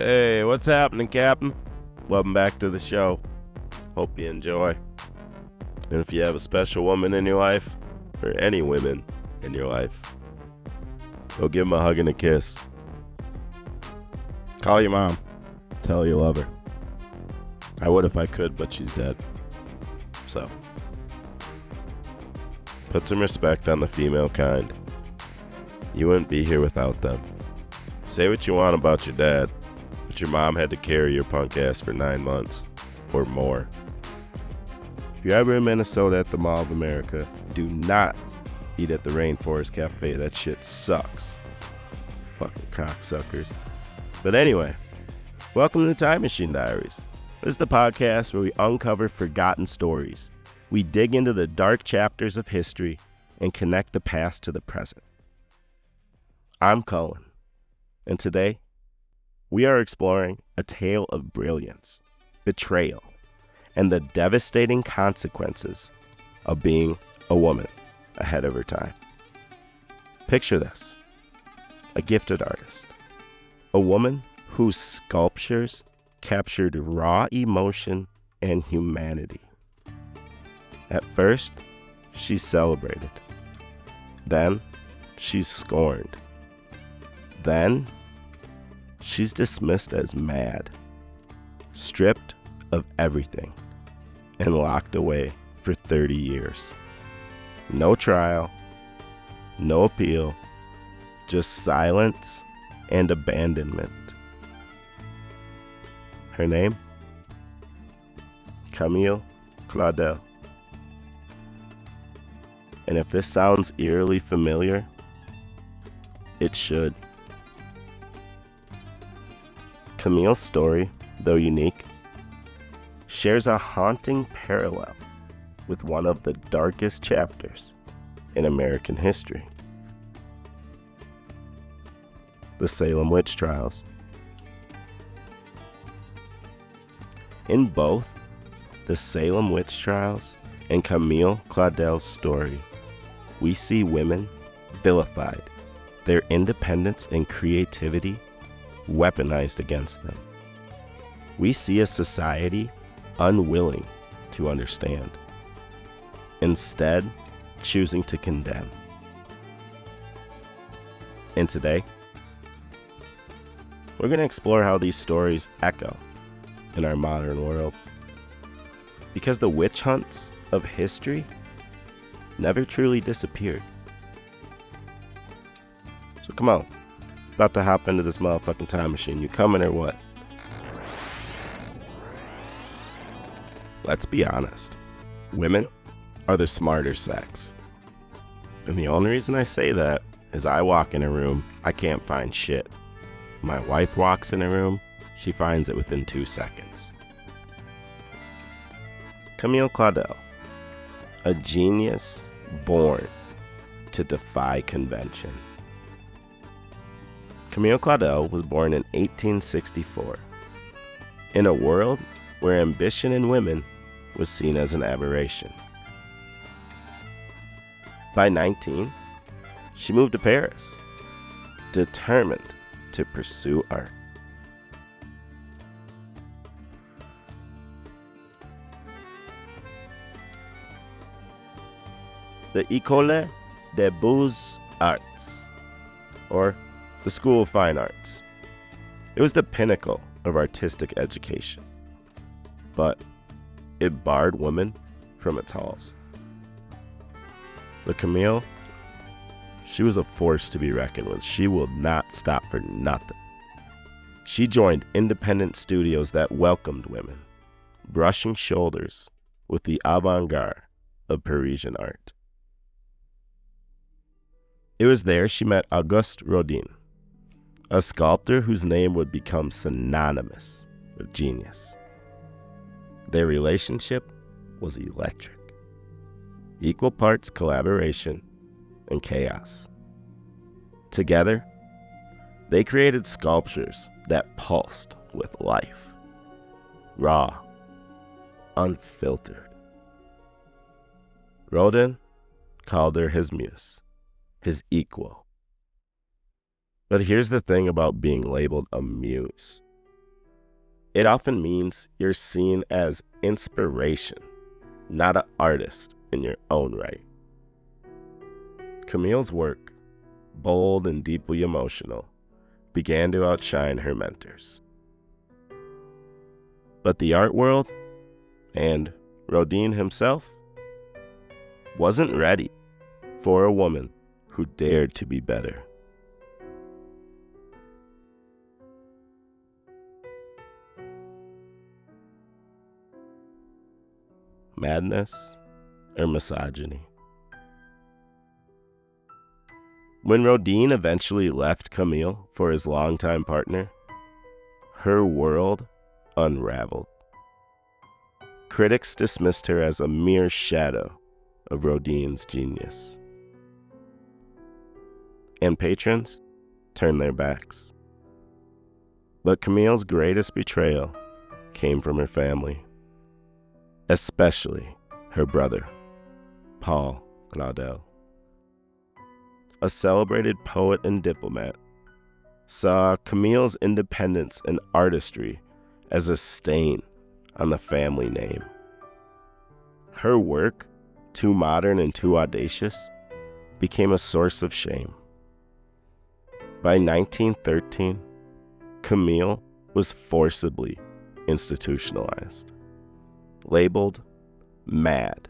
Hey, what's happening, Captain? Welcome back to the show. Hope you enjoy. And if you have a special woman in your life, or any women in your life, go give them a hug and a kiss. Call your mom. Tell her you love her. I would if I could, but she's dead. So, put some respect on the female kind. You wouldn't be here without them. Say what you want about your dad, but your mom had to carry your punk ass for 9 months or more. If you're ever in Minnesota at the Mall of America, do not eat at the Rainforest Cafe. That shit sucks. Fucking cocksuckers. But anyway, welcome to the Time Machine Diaries. This is the podcast where we uncover forgotten stories. We dig into the dark chapters of history and connect the past to the present. I'm Cullen, and today we are exploring a tale of brilliance, betrayal, and the devastating consequences of being a woman ahead of her time. Picture this: a gifted artist, a woman whose sculptures captured raw emotion and humanity. At first, she's celebrated. Then, she's scorned. Then, she's dismissed as mad, stripped of everything, and locked away for 30 years. No trial, no appeal, just silence and abandonment. Her name? Camille Claudel. And if this sounds eerily familiar, it should. Camille's story, though unique, shares a haunting parallel with one of the darkest chapters in American history: the Salem witch trials. In both the Salem witch trials and Camille Claudel's story, we see women vilified, their independence and creativity weaponized against them. We see a society unwilling to understand, instead choosing to condemn. And today, we're going to explore how these stories echo in our modern world, because the witch hunts of history never truly disappeared. So come on, about to hop into this motherfucking time machine. You coming or what? Let's be honest. Women are the smarter sex. And the only reason I say that is I walk in a room, I can't find shit. My wife walks in a room, she finds it within 2 seconds. Camille Claudel, a genius born to defy convention. Camille Claudel was born in 1864, in a world where ambition in women was seen as an aberration. By 19, she moved to Paris, determined to pursue art. The École des Beaux-Arts, or the School of Fine Arts. It was the pinnacle of artistic education, but it barred women from its halls. But Camille, she was a force to be reckoned with. She will not stop for nothing. She joined independent studios that welcomed women, brushing shoulders with the avant-garde of Parisian art. It was there she met Auguste Rodin, a sculptor whose name would become synonymous with genius. Their relationship was electric, equal parts collaboration and chaos. Together, they created sculptures that pulsed with life, raw, unfiltered. Rodin called her his muse, his equal. But here's the thing about being labeled a muse. it often means you're seen as inspiration, not an artist in your own right. Camille's work, bold and deeply emotional, began to outshine her mentors. But the art world, and Rodin himself, wasn't ready for a woman who dared to be better. Madness or misogyny? When Rodin eventually left Camille for his longtime partner, her world unraveled. Critics dismissed her as a mere shadow of Rodin's genius. And patrons turned their backs. But Camille's greatest betrayal came from her family, especially her brother, Paul Claudel. A celebrated poet and diplomat, saw Camille's independence and artistry as a stain on the family name. Her work, too modern and too audacious, became a source of shame. By 1913, Camille was forcibly institutionalized, labeled mad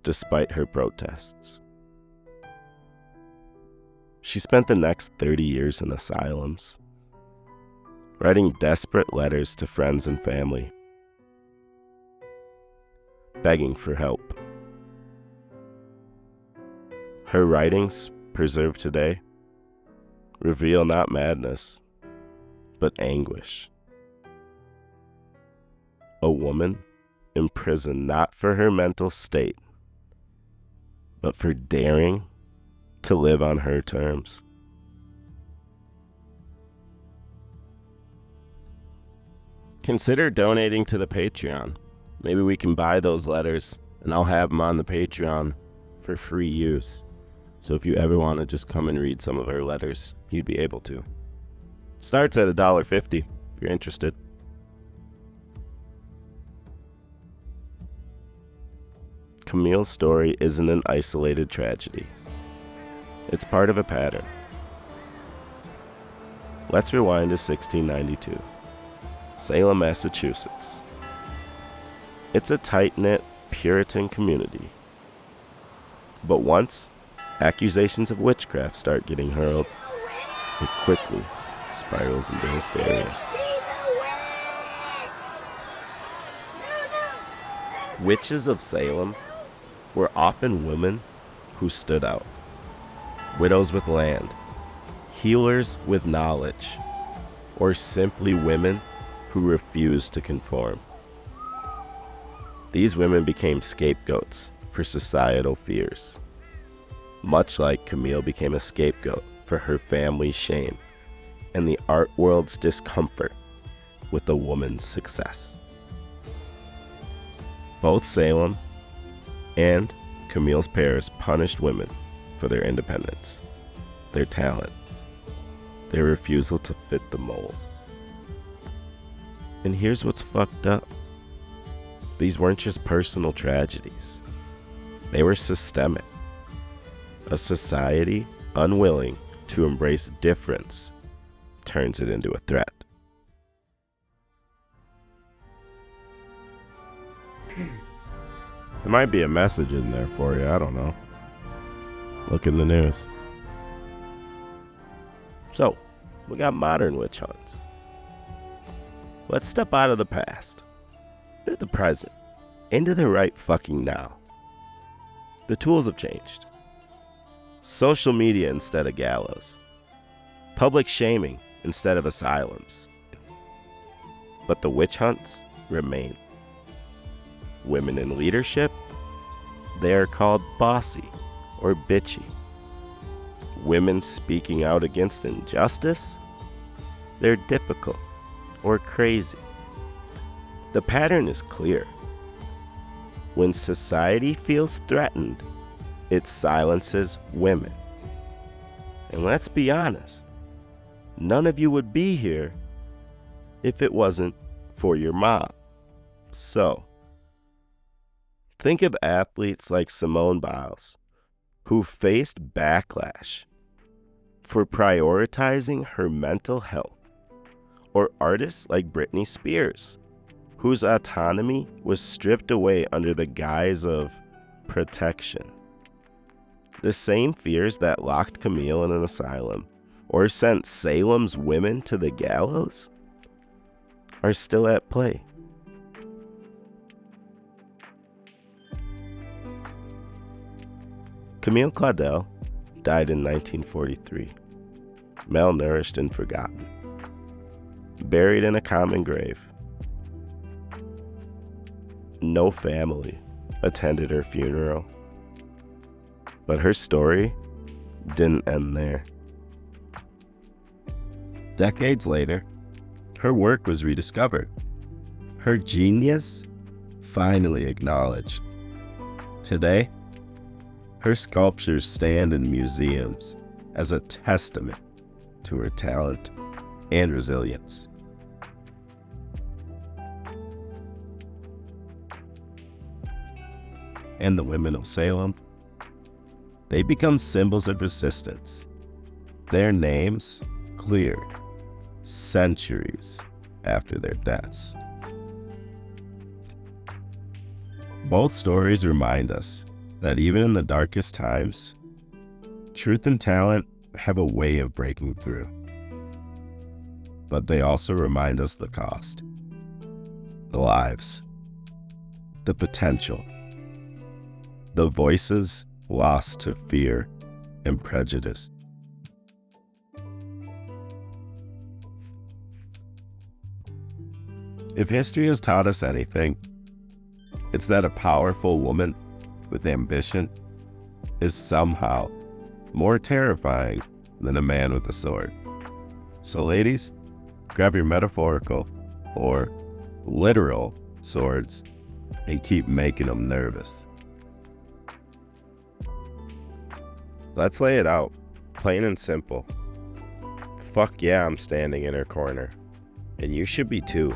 despite her protests. She spent the next 30 years in asylums, writing desperate letters to friends and family, begging for help. Her writings, preserved today, reveal not madness, but anguish. A woman imprisoned not for her mental state, but for daring to live on her terms. Consider donating to the Patreon. Maybe we can buy those letters and I'll have them on the Patreon for free use. So if you ever want to just come and read some of her letters, you'd be able to. Starts at $1.50 if you're interested. Camille's story isn't an isolated tragedy. It's part of a pattern. Let's rewind to 1692, Salem, Massachusetts. It's a tight-knit Puritan community. But once accusations of witchcraft start getting hurled, it quickly spirals into hysteria. Witches of Salem were often women who stood out. Widows with land, healers with knowledge, or simply women who refused to conform. These women became scapegoats for societal fears, much like Camille became a scapegoat for her family's shame and the art world's discomfort with a woman's success. Both Salem and Camille's Paris punished women for their independence, their talent, their refusal to fit the mold. And here's what's fucked up. These weren't just personal tragedies. They were systemic. A society unwilling to embrace difference turns it into a threat. There might be a message in there for you, I don't know. Look in the news. So, we got modern witch hunts. Let's step out of the past, into the present, into the right fucking now. The tools have changed. Social media instead of gallows. Public shaming instead of asylums. But the witch hunts remain. Women in leadership, they are called bossy or bitchy. Women speaking out against injustice, they're difficult or crazy. The pattern is clear. When society feels threatened, it silences women. And let's be honest, none of you would be here if it wasn't for your mom. So, think of athletes like Simone Biles, who faced backlash for prioritizing her mental health, or artists like Britney Spears, whose autonomy was stripped away under the guise of protection. The same fears that locked Camille in an asylum or sent Salem's women to the gallows are still at play. Camille Claudel died in 1943, malnourished and forgotten, buried in a common grave. No family attended her funeral, but her story didn't end there. Decades later, her work was rediscovered, her genius finally acknowledged. Today, her sculptures stand in museums as a testament to her talent and resilience. And the women of Salem, they become symbols of resistance. Their names cleared centuries after their deaths. Both stories remind us that even in the darkest times, truth and talent have a way of breaking through. But they also remind us the cost, the lives, the potential, the voices lost to fear and prejudice. If history has taught us anything, it's that a powerful woman with ambition is somehow more terrifying than a man with a sword. So ladies, grab your metaphorical or literal swords and keep making them nervous. Let's lay it out, plain and simple. Fuck yeah, I'm standing in her corner. And you should be too.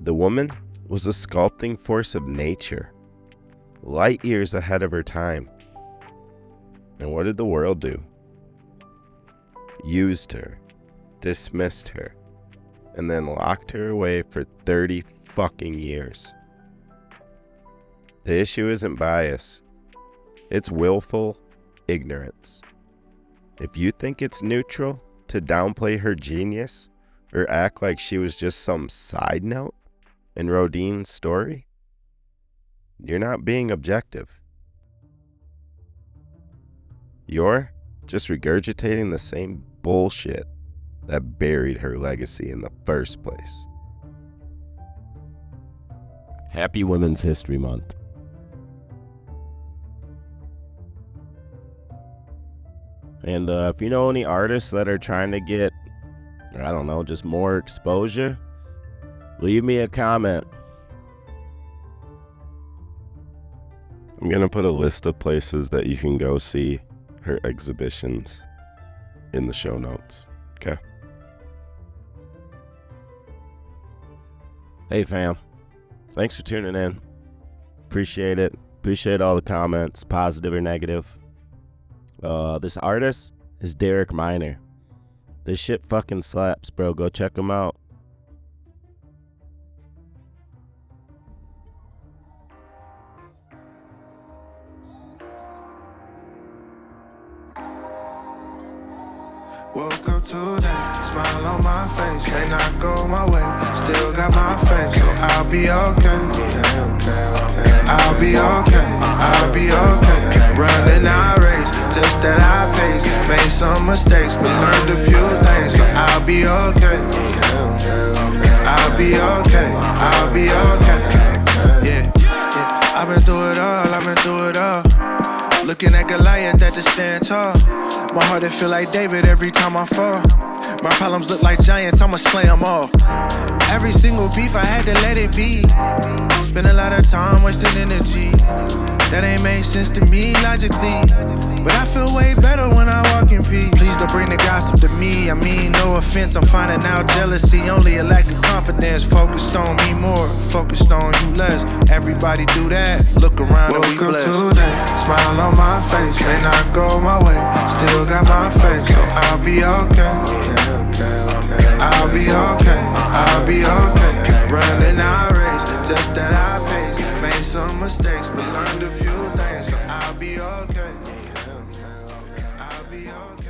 The woman was a sculpting force of nature, light years ahead of her time. And what did the world do? Used her, dismissed her, and then locked her away for 30 fucking years. The issue isn't bias. It's willful ignorance. If you think it's neutral to downplay her genius or act like she was just some side note in Rodin's story, you're not being objective. You're just regurgitating the same bullshit that buried her legacy in the first place. Happy Women's History Month. And if you know any artists that are trying to get, I don't know, just more exposure, leave me a comment. I'm going to put a list of places that you can go see her exhibitions in the show notes. Okay? Hey fam, thanks for tuning in. Appreciate it. Appreciate all the comments, positive or negative. This artist is Derek Minor. This shit fucking slaps, bro. Go check him out. Woke up today, smile on my face, may not go my way, still got my faith, so I'll be okay. I'll be okay, I'll be okay. Running our race, just that I pace. Made some mistakes, but learned a few things, so I'll be okay. I'll be okay, I'll be okay. Yeah, I've been through it all, I've been through it all. Looking at Goliath at the stand tall. My heart, it feel like David every time I fall. My problems look like giants, I'ma slay them all. Every single beef, I had to let it be. Spend a lot of time wasting energy that ain't made sense to me logically. But I feel way better when I walk in peace. Please don't bring the gossip to me. I mean, no offense, I'm finding out jealousy, only a lack of confidence. Focused on me more, focused on you less. Everybody do that, look around and we blessed. Welcome today, smile on my face. May not go my way, still got my faith, so I'll be okay. I'll be okay, I'll be okay. Running our race, just at our pace. Made some mistakes, but learned a few things, so I'll be okay. I'll be okay.